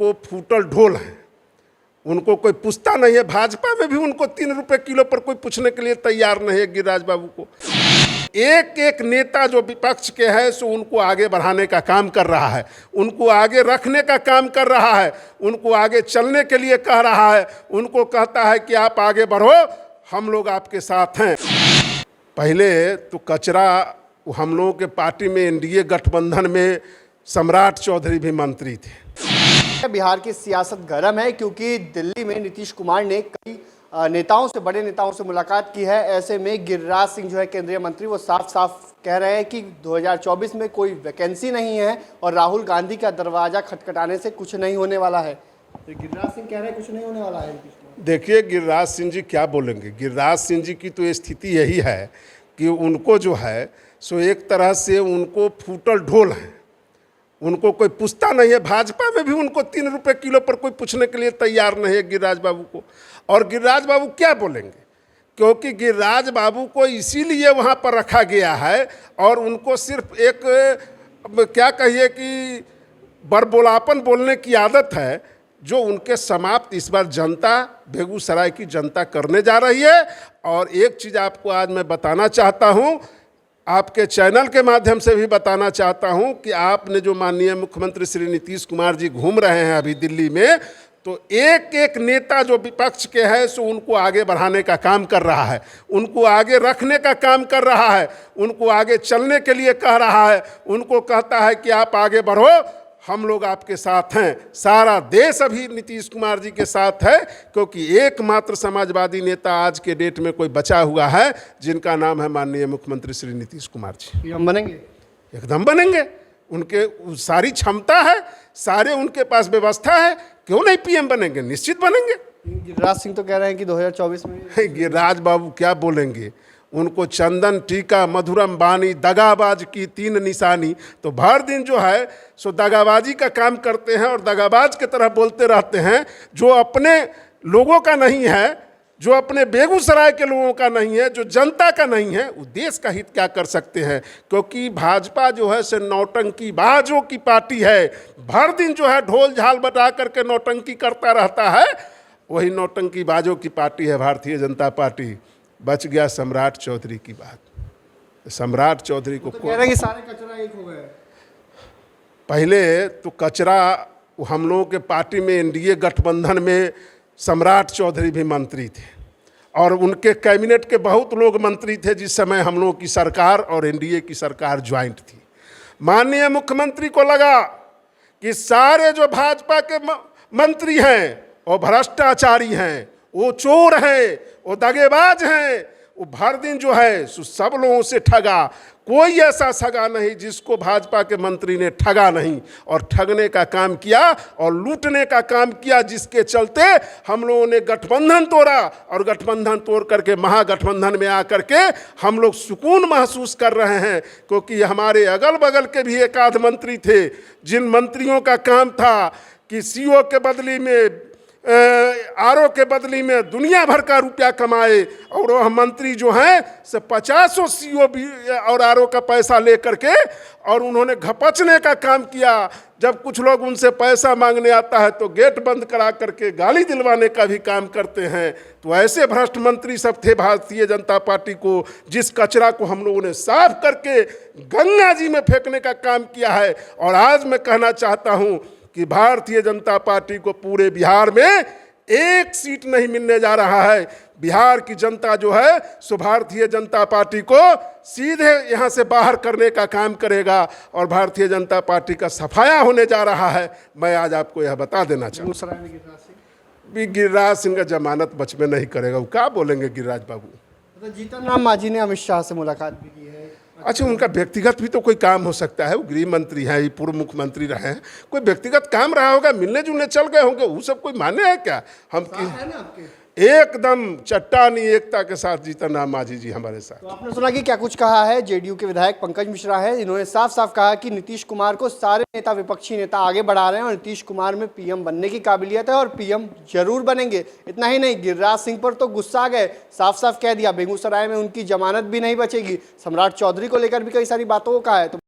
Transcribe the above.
उनको फूटल ढोल हैं, उनको कोई पूछता नहीं है। भाजपा में भी उनको 3 रुपए किलो पर कोई पूछने के लिए तैयार नहीं है गिरिराज बाबू को। एक एक नेता जो विपक्ष के है सो उनको आगे बढ़ाने का काम कर रहा है, उनको आगे रखने का काम कर रहा है, उनको आगे चलने के लिए कह रहा है, उनको कहता है कि आप आगे बढ़ो, हम लोग आपके साथ हैं। पहले तो कचरा हम लोगों के पार्टी में एनडीए गठबंधन में सम्राट चौधरी भी मंत्री थे। बिहार की सियासत गर्म है क्योंकि दिल्ली में नीतीश कुमार ने कई नेताओं से, बड़े नेताओं से मुलाकात की है। ऐसे में गिरिराज सिंह जो है केंद्रीय मंत्री, वो साफ साफ कह रहे हैं कि 2024 में कोई वैकेंसी नहीं है और राहुल गांधी का दरवाजा खटखटाने से कुछ नहीं होने वाला है। तो गिरिराज सिंह कह रहे हैं कुछ नहीं होने वाला है। देखिए गिरिराज सिंह जी क्या बोलेंगे। गिरिराज सिंह जी की तो स्थिति यही है कि उनको जो है सो एक तरह से उनको फूटल ढोल है, उनको कोई पूछता नहीं है। भाजपा में भी उनको 3 रुपए किलो पर कोई पूछने के लिए तैयार नहीं है गिरिराज बाबू को। और गिरिराज बाबू क्या बोलेंगे, क्योंकि गिरिराज बाबू को इसीलिए वहाँ पर रखा गया है और उनको सिर्फ एक क्या कहिए कि बड़बोलापन बोलने की आदत है, जो उनके समाप्त इस बार जनता, बेगूसराय की जनता करने जा रही है। और एक चीज़ आपको आज मैं बताना चाहता हूँ, आपके चैनल के माध्यम से भी बताना चाहता हूं कि आपने जो माननीय मुख्यमंत्री श्री नीतीश कुमार जी घूम रहे हैं अभी दिल्ली में, तो एक एक नेता जो विपक्ष के है सो उनको आगे बढ़ाने का काम कर रहा है, उनको आगे रखने का काम कर रहा है, उनको आगे चलने के लिए कह रहा है, उनको कहता है कि आप आगे बढ़ो, हम लोग आपके साथ हैं। सारा देश अभी नीतीश कुमार जी के साथ है, क्योंकि एकमात्र समाजवादी नेता आज के डेट में कोई बचा हुआ है जिनका नाम है माननीय मुख्यमंत्री श्री नीतीश कुमार जी। हम बनेंगे, एकदम बनेंगे। उनके सारी क्षमता है, सारे उनके पास व्यवस्था है, क्यों नहीं पीएम बनेंगे, निश्चित बनेंगे। गिरिराज सिंह तो कह रहे हैं कि 2024 में। गिरिराज बाबू क्या बोलेंगे, उनको चंदन टीका मधुरम बानी दगाबाज की 3 निशानी। तो भर दिन जो है सो दगाबाजी का काम करते हैं और दगाबाज की तरह बोलते रहते हैं, जो अपने लोगों का नहीं है, जो अपने बेगूसराय के लोगों का नहीं है, जो जनता का नहीं है, वो देश का हित क्या कर सकते हैं। क्योंकि भाजपा जो है से नौटंकी बाजों की पार्टी है, भर दिन जो है ढोल झाल बजा करके नौटंकी करता रहता है, वही नौटंकी बाजों की पार्टी है भारतीय जनता पार्टी। बच गया सम्राट चौधरी की बात। सम्राट चौधरी को कह रहे हैं कि सारे कचरा एक हो गए। पहले तो कचरा हम लोगों के पार्टी में एनडीए गठबंधन में सम्राट चौधरी भी मंत्री थे और उनके कैबिनेट के बहुत लोग मंत्री थे जिस समय हम लोगों की सरकार और एनडीए की सरकार ज्वाइंट थी। माननीय मुख्यमंत्री को लगा कि सारे जो भाजपा के मंत्री हैं वो भ्रष्टाचारी हैं, वो चोर हैं, वो दगेबाज हैं, वो भर दिन जो है सब लोगों से ठगा। कोई ऐसा सगा नहीं जिसको भाजपा के मंत्री ने ठगा नहीं, और ठगने का काम किया और लूटने का काम किया, जिसके चलते हम लोगों ने गठबंधन तोड़ा और गठबंधन तोड़ करके महागठबंधन में आकर के हम लोग सुकून महसूस कर रहे हैं। क्योंकि हमारे अगल बगल के भी एक आध मंत्री थे जिन मंत्रियों का काम था कि सीओ के बदली में आरओ के बदली में दुनिया भर का रुपया कमाए, और वह मंत्री जो हैं से 50 सीओ भी और आरओ का पैसा लेकर के और उन्होंने घपचने का काम किया। जब कुछ लोग उनसे पैसा मांगने आता है तो गेट बंद करा करके गाली दिलवाने का भी काम करते हैं। तो ऐसे भ्रष्ट मंत्री सब थे भारतीय जनता पार्टी को, जिस कचरा को हम लोगों ने साफ करके गंगा जी में फेंकने का काम किया है। और आज मैं कहना चाहता हूँ कि भारतीय जनता पार्टी को पूरे बिहार में एक सीट नहीं मिलने जा रहा है। बिहार की जनता जो है सो भारतीय जनता पार्टी को सीधे यहाँ से बाहर करने का काम करेगा और भारतीय जनता पार्टी का सफाया होने जा रहा है। मैं आज आपको यह बता देना चाहूँगा, गिरिराज सिंह का जमानत बच में नहीं करेगा। वो क्या बोलेंगे गिरिराज बाबू। जीतन राम मांझी ने अमित शाह से मुलाकात भी की है। अच्छा, उनका व्यक्तिगत भी तो कोई काम हो सकता है, वो गृह मंत्री हैं, पूर्व मुख्यमंत्री रहे हैं, कोई व्यक्तिगत काम रहा होगा, मिलने जुलने चल गए होंगे, वो सब कोई माने है क्या। हम है ना आपके एकदम चट्टानी एकता के साथ जीतन राम मांझी जी हमारे साथ। तो आपने सुना कि क्या कुछ कहा है जेडीयू के विधायक पंकज मिश्रा है, इन्होंने साफ साफ कहा कि नीतीश कुमार को सारे नेता, विपक्षी नेता आगे बढ़ा रहे हैं और नीतीश कुमार में पीएम बनने की काबिलियत है और पीएम जरूर बनेंगे। इतना ही नहीं, गिरिराज सिंह पर तो गुस्सा आ गए, साफ साफ कह दिया बेगूसराय में उनकी जमानत भी नहीं बचेगी। सम्राट चौधरी को लेकर भी कई सारी बातों को कहा है। तो